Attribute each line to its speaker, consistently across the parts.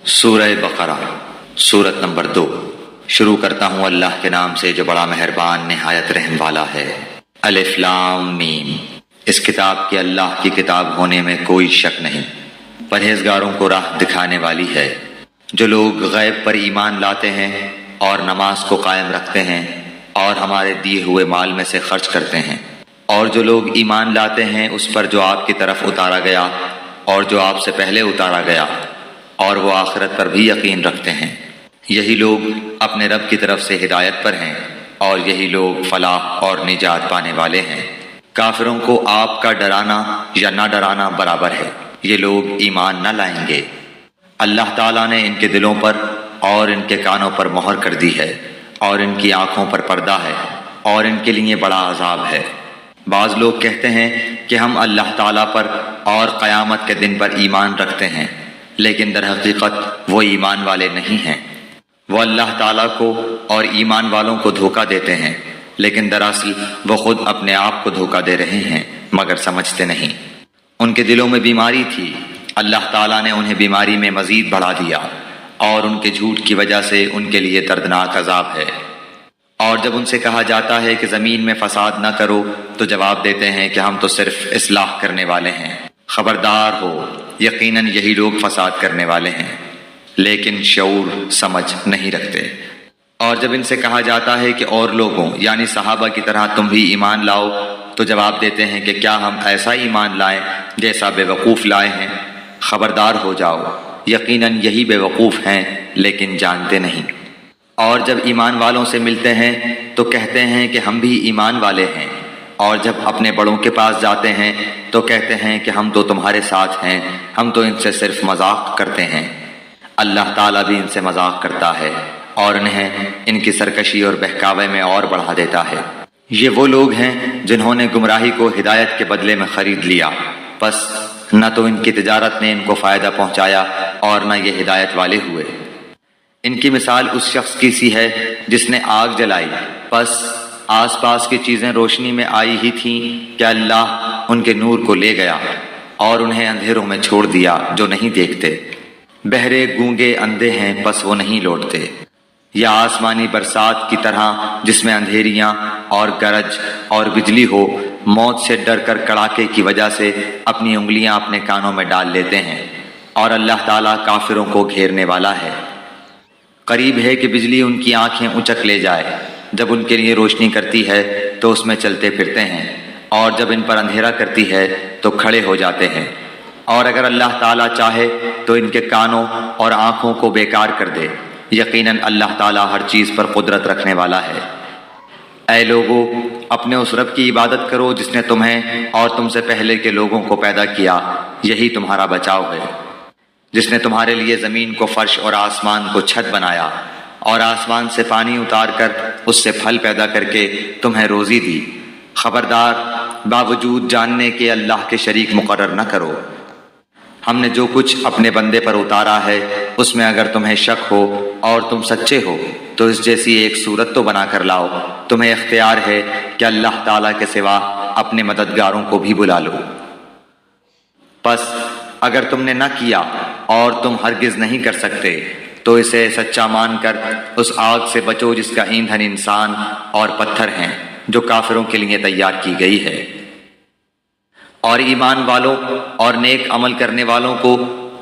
Speaker 1: سورہ بقرہ سورت نمبر 2۔ شروع کرتا ہوں اللہ کے نام سے جو بڑا مہربان نہایت رحم والا ہے۔ الف لام میم۔ اس کتاب کے اللہ کی کتاب ہونے میں کوئی شک نہیں، پرہیزگاروں کو راہ دکھانے والی ہے۔ جو لوگ غیب پر ایمان لاتے ہیں اور نماز کو قائم رکھتے ہیں اور ہمارے دیے ہوئے مال میں سے خرچ کرتے ہیں، اور جو لوگ ایمان لاتے ہیں اس پر جو آپ کی طرف اتارا گیا اور جو آپ سے پہلے اتارا گیا، اور وہ آخرت پر بھی یقین رکھتے ہیں، یہی لوگ اپنے رب کی طرف سے ہدایت پر ہیں اور یہی لوگ فلاح اور نجات پانے والے ہیں۔ کافروں کو آپ کا ڈرانا یا نہ ڈرانا برابر ہے، یہ لوگ ایمان نہ لائیں گے۔ اللہ تعالیٰ نے ان کے دلوں پر اور ان کے کانوں پر مہر کر دی ہے اور ان کی آنکھوں پر پردہ ہے اور ان کے لیے بڑا عذاب ہے۔ بعض لوگ کہتے ہیں کہ ہم اللہ تعالیٰ پر اور قیامت کے دن پر ایمان رکھتے ہیں، لیکن در حقیقت وہ ایمان والے نہیں ہیں۔ وہ اللہ تعالیٰ کو اور ایمان والوں کو دھوکہ دیتے ہیں، لیکن دراصل وہ خود اپنے آپ کو دھوکہ دے رہے ہیں مگر سمجھتے نہیں۔ ان کے دلوں میں بیماری تھی، اللہ تعالیٰ نے انہیں بیماری میں مزید بڑھا دیا، اور ان کے جھوٹ کی وجہ سے ان کے لیے دردناک عذاب ہے۔ اور جب ان سے کہا جاتا ہے کہ زمین میں فساد نہ کرو تو جواب دیتے ہیں کہ ہم تو صرف اصلاح کرنے والے ہیں۔ خبردار ہو، یقیناً یہی لوگ فساد کرنے والے ہیں، لیکن شعور سمجھ نہیں رکھتے۔ اور جب ان سے کہا جاتا ہے کہ اور لوگوں یعنی صحابہ کی طرح تم بھی ایمان لاؤ تو جواب دیتے ہیں کہ کیا ہم ایسا ایمان لائیں جیسا بے وقوف لائے ہیں۔ خبردار ہو جاؤ، یقیناً یہی بے وقوف ہیں لیکن جانتے نہیں۔ اور جب ایمان والوں سے ملتے ہیں تو کہتے ہیں کہ ہم بھی ایمان والے ہیں، اور جب اپنے بڑوں کے پاس جاتے ہیں تو کہتے ہیں کہ ہم تو تمہارے ساتھ ہیں، ہم تو ان سے صرف مذاق کرتے ہیں۔ اللہ تعالیٰ بھی ان سے مذاق کرتا ہے اور انہیں ان کی سرکشی اور بہکاوے میں اور بڑھا دیتا ہے۔ یہ وہ لوگ ہیں جنہوں نے گمراہی کو ہدایت کے بدلے میں خرید لیا، پس نہ تو ان کی تجارت نے ان کو فائدہ پہنچایا اور نہ یہ ہدایت والے ہوئے۔ ان کی مثال اس شخص کی سی ہے جس نے آگ جلائی، پس آس پاس کی چیزیں روشنی میں آئی ہی تھیں کہ اللہ ان کے نور کو لے گیا اور انہیں اندھیروں میں چھوڑ دیا جو نہیں دیکھتے۔ بہرے گونگے اندھے ہیں پس وہ نہیں لوٹتے۔ یا آسمانی برسات کی طرح جس میں اندھیریاں اور گرج اور بجلی ہو، موت سے ڈر کر کڑاکے کی وجہ سے اپنی انگلیاں اپنے کانوں میں ڈال لیتے ہیں، اور اللہ تعالیٰ کافروں کو گھیرنے والا ہے۔ قریب ہے کہ بجلی ان کی آنکھیں اچک لے جائے، جب ان کے لیے روشنی کرتی ہے تو اس میں چلتے پھرتے ہیں، اور جب ان پر اندھیرا کرتی ہے تو کھڑے ہو جاتے ہیں۔ اور اگر اللہ تعالیٰ چاہے تو ان کے کانوں اور آنکھوں کو بیکار کر دے، یقیناً اللہ تعالیٰ ہر چیز پر قدرت رکھنے والا ہے۔ اے لوگو، اپنے اس رب کی عبادت کرو جس نے تمہیں اور تم سے پہلے کے لوگوں کو پیدا کیا، یہی تمہارا بچاؤ ہے۔ جس نے تمہارے لیے زمین کو فرش اور آسمان کو چھت بنایا، اور آسمان سے پانی اتار کر اس سے پھل پیدا کر کے تمہیں روزی دی۔ خبردار، باوجود جاننے کے اللہ کے شریک مقرر نہ کرو۔ ہم نے جو کچھ اپنے بندے پر اتارا ہے اس میں اگر تمہیں شک ہو اور تم سچے ہو تو اس جیسی ایک صورت تو بنا کر لاؤ۔ تمہیں اختیار ہے کہ اللہ تعالیٰ کے سوا اپنے مددگاروں کو بھی بلا لو۔ پس اگر تم نے نہ کیا اور تم ہرگز نہیں کر سکتے تو اسے سچا مان کر اس آگ سے بچو جس کا ایندھن انسان اور پتھر ہیں، جو کافروں کے لیے تیار کی گئی ہے۔ اور ایمان والوں اور نیک عمل کرنے والوں کو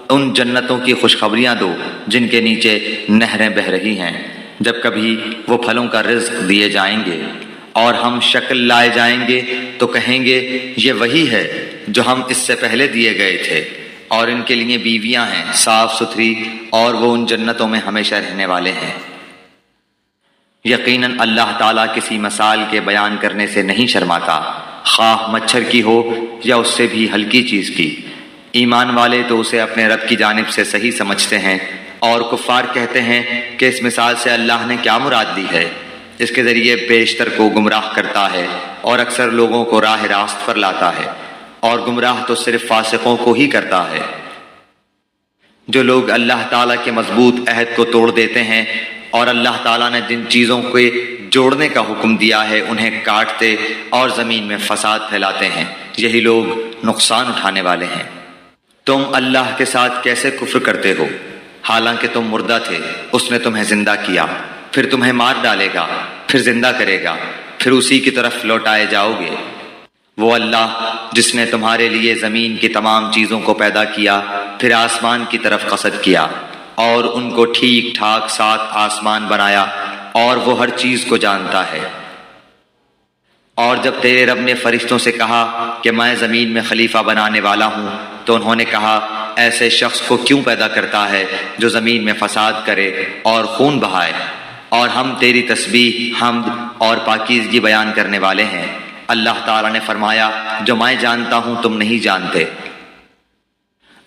Speaker 1: ان جنتوں کی خوشخبریاں دو جن کے نیچے نہریں بہہ رہی ہیں، جب کبھی وہ پھلوں کا رزق دیے جائیں گے، اور ہم شکل لائے جائیں گے تو کہیں گے یہ وہی ہے جو ہم اس سے پہلے دیے گئے تھے۔ اور ان کے لیے بیویاں ہیں صاف ستھری، اور وہ ان جنتوں میں ہمیشہ رہنے والے ہیں۔ یقیناً اللہ تعالیٰ کسی مثال کے بیان کرنے سے نہیں شرماتا، خواہ مچھر کی ہو یا اس سے بھی ہلکی چیز کی۔ ایمان والے تو اسے اپنے رب کی جانب سے صحیح سمجھتے ہیں، اور کفار کہتے ہیں کہ اس مثال سے اللہ نے کیا مراد لی ہے۔ اس کے ذریعے بیشتر کو گمراہ کرتا ہے اور اکثر لوگوں کو راہ راست پر لاتا ہے، اور گمراہ تو صرف فاسقوں کو ہی کرتا ہے۔ جو لوگ اللہ تعالیٰ کے مضبوط عہد کو توڑ دیتے ہیں اور اللہ تعالیٰ نے جن چیزوں کو جوڑنے کا حکم دیا ہے انہیں کاٹتے اور زمین میں فساد پھیلاتے ہیں، یہی لوگ نقصان اٹھانے والے ہیں۔ تم اللہ کے ساتھ کیسے کفر کرتے ہو حالانکہ تم مردہ تھے، اس نے تمہیں زندہ کیا، پھر تمہیں مار ڈالے گا، پھر زندہ کرے گا، پھر اسی کی طرف لوٹائے جاؤ گے۔ وہ اللہ جس نے تمہارے لیے زمین کی تمام چیزوں کو پیدا کیا، پھر آسمان کی طرف قصد کیا اور ان کو ٹھیک ٹھاک 7 آسمان بنایا، اور وہ ہر چیز کو جانتا ہے۔ اور جب تیرے رب نے فرشتوں سے کہا کہ میں زمین میں خلیفہ بنانے والا ہوں، تو انہوں نے کہا ایسے شخص کو کیوں پیدا کرتا ہے جو زمین میں فساد کرے اور خون بہائے؟ اور ہم تیری تسبیح، حمد اور پاکیزگی بیان کرنے والے ہیں۔ اللہ تعالیٰ نے فرمایا جو میں جانتا ہوں تم نہیں جانتے۔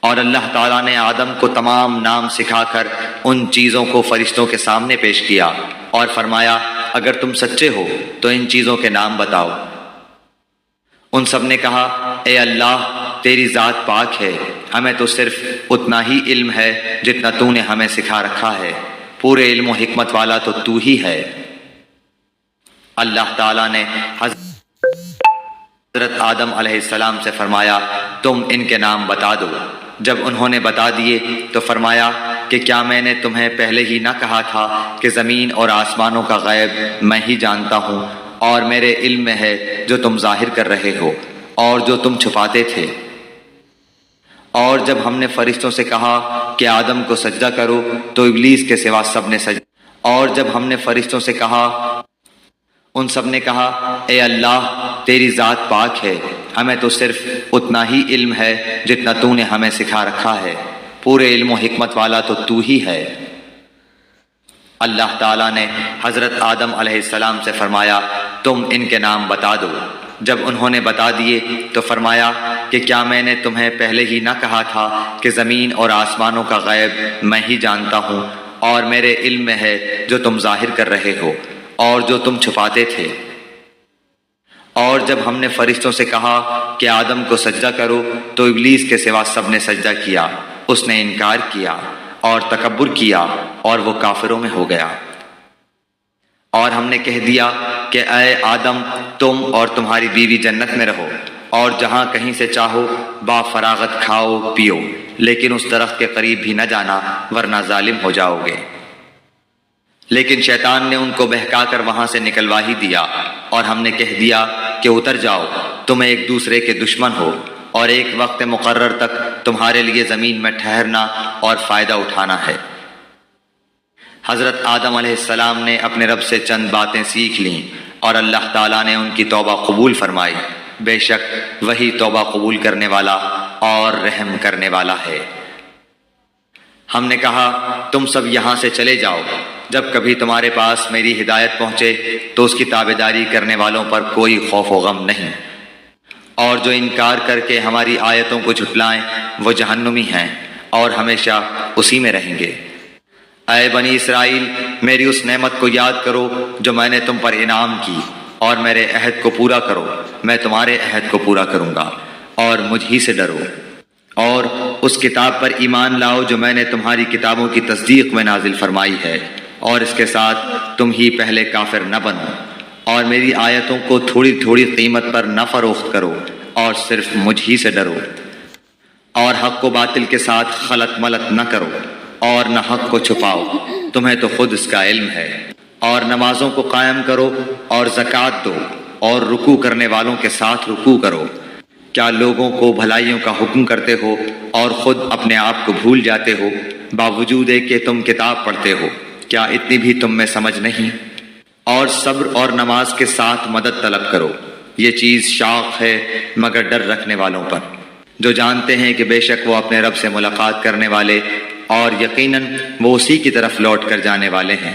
Speaker 1: اور اللہ تعالیٰ نے آدم کو تمام نام سکھا کر ان چیزوں کو فرشتوں کے سامنے پیش کیا اور فرمایا اگر تم سچے ہو تو ان چیزوں کے نام بتاؤ۔ ان سب نے کہا اے اللہ تیری ذات پاک ہے، ہمیں تو صرف اتنا ہی علم ہے جتنا تو نے ہمیں سکھا رکھا ہے، پورے علم و حکمت والا تو ہی ہے۔ اللہ تعالیٰ نے حضرت آدم علیہ السلام سے فرمایا تم ان کے نام بتا دو۔ جب انہوں نے بتا دیے تو فرمایا کہ کیا میں نے تمہیں پہلے ہی نہ کہا تھا کہ زمین اور آسمانوں کا غیب میں ہی جانتا ہوں، اور میرے علم میں ہے جو تم ظاہر کر رہے ہو اور جو تم چھپاتے تھے۔ اور جب ہم نے فرشتوں سے کہا کہ آدم کو سجدہ کرو تو ابلیس کے سوا سب نے سجدہ، اور جب ہم نے فرشتوں سے کہا ان سب نے کہا اے اللہ تیری ذات پاک ہے، ہمیں تو صرف اتنا ہی علم ہے جتنا تو نے ہمیں سکھا رکھا ہے، پورے علم و حکمت والا تو ہی ہے۔ اللہ تعالیٰ نے حضرت آدم علیہ السلام سے فرمایا تم ان کے نام بتا دو۔ جب انہوں نے بتا دیے تو فرمایا کہ کیا میں نے تمہیں پہلے ہی نہ کہا تھا کہ زمین اور آسمانوں کا غیب میں ہی جانتا ہوں، اور میرے علم میں ہے جو تم ظاہر کر رہے ہو اور جو تم چھپاتے تھے۔ اور جب ہم نے فرشتوں سے کہا کہ آدم کو سجدہ کرو تو ابلیس کے سوا سب نے سجدہ کیا، اس نے انکار کیا اور تکبر کیا اور وہ کافروں میں ہو گیا۔ اور ہم نے کہہ دیا کہ اے آدم تم اور تمہاری بیوی جنت میں رہو اور جہاں کہیں سے چاہو با فراغت کھاؤ پیو، لیکن اس درخت کے قریب بھی نہ جانا ورنہ ظالم ہو جاؤ گے۔ لیکن شیطان نے ان کو بہکا کر وہاں سے نکلوا ہی دیا، اور ہم نے کہہ دیا کہ اتر جاؤ، تم ایک دوسرے کے دشمن ہو، اور ایک وقت مقرر تک تمہارے لیے زمین میں ٹھہرنا اور فائدہ اٹھانا ہے۔ حضرت آدم علیہ السلام نے اپنے رب سے چند باتیں سیکھ لیں، اور اللہ تعالیٰ نے ان کی توبہ قبول فرمائی، بے شک وہی توبہ قبول کرنے والا اور رحم کرنے والا ہے۔ ہم نے کہا تم سب یہاں سے چلے جاؤ، جب کبھی تمہارے پاس میری ہدایت پہنچے تو اس کی تابعداری کرنے والوں پر کوئی خوف و غم نہیں، اور جو انکار کر کے ہماری آیتوں کو جھٹلائیں وہ جہنمی ہیں اور ہمیشہ اسی میں رہیں گے۔ اے بنی اسرائیل میری اس نعمت کو یاد کرو جو میں نے تم پر انعام کی، اور میرے عہد کو پورا کرو، میں تمہارے عہد کو پورا کروں گا، اور مجھ ہی سے ڈرو۔ اور اس کتاب پر ایمان لاؤ جو میں نے تمہاری کتابوں کی تصدیق میں نازل فرمائی ہے، اور اس کے ساتھ تم ہی پہلے کافر نہ بنو، اور میری آیتوں کو تھوڑی تھوڑی قیمت پر نہ فروخت کرو، اور صرف مجھ ہی سے ڈرو۔ اور حق و باطل کے ساتھ خلط ملط نہ کرو، اور نہ حق کو چھپاؤ، تمہیں تو خود اس کا علم ہے۔ اور نمازوں کو قائم کرو اور زکوٰۃ دو، اور رکوع کرنے والوں کے ساتھ رکوع کرو۔ کیا لوگوں کو بھلائیوں کا حکم کرتے ہو اور خود اپنے آپ کو بھول جاتے ہو، باوجود کہ تم کتاب پڑھتے ہو؟ کیا اتنی بھی تم میں سمجھ نہیں؟ اور صبر اور نماز کے ساتھ مدد طلب کرو، یہ چیز شاق ہے مگر ڈر رکھنے والوں پر، جو جانتے ہیں کہ بے شک وہ اپنے رب سے ملاقات کرنے والے اور یقیناً وہ اسی کی طرف لوٹ کر جانے والے ہیں۔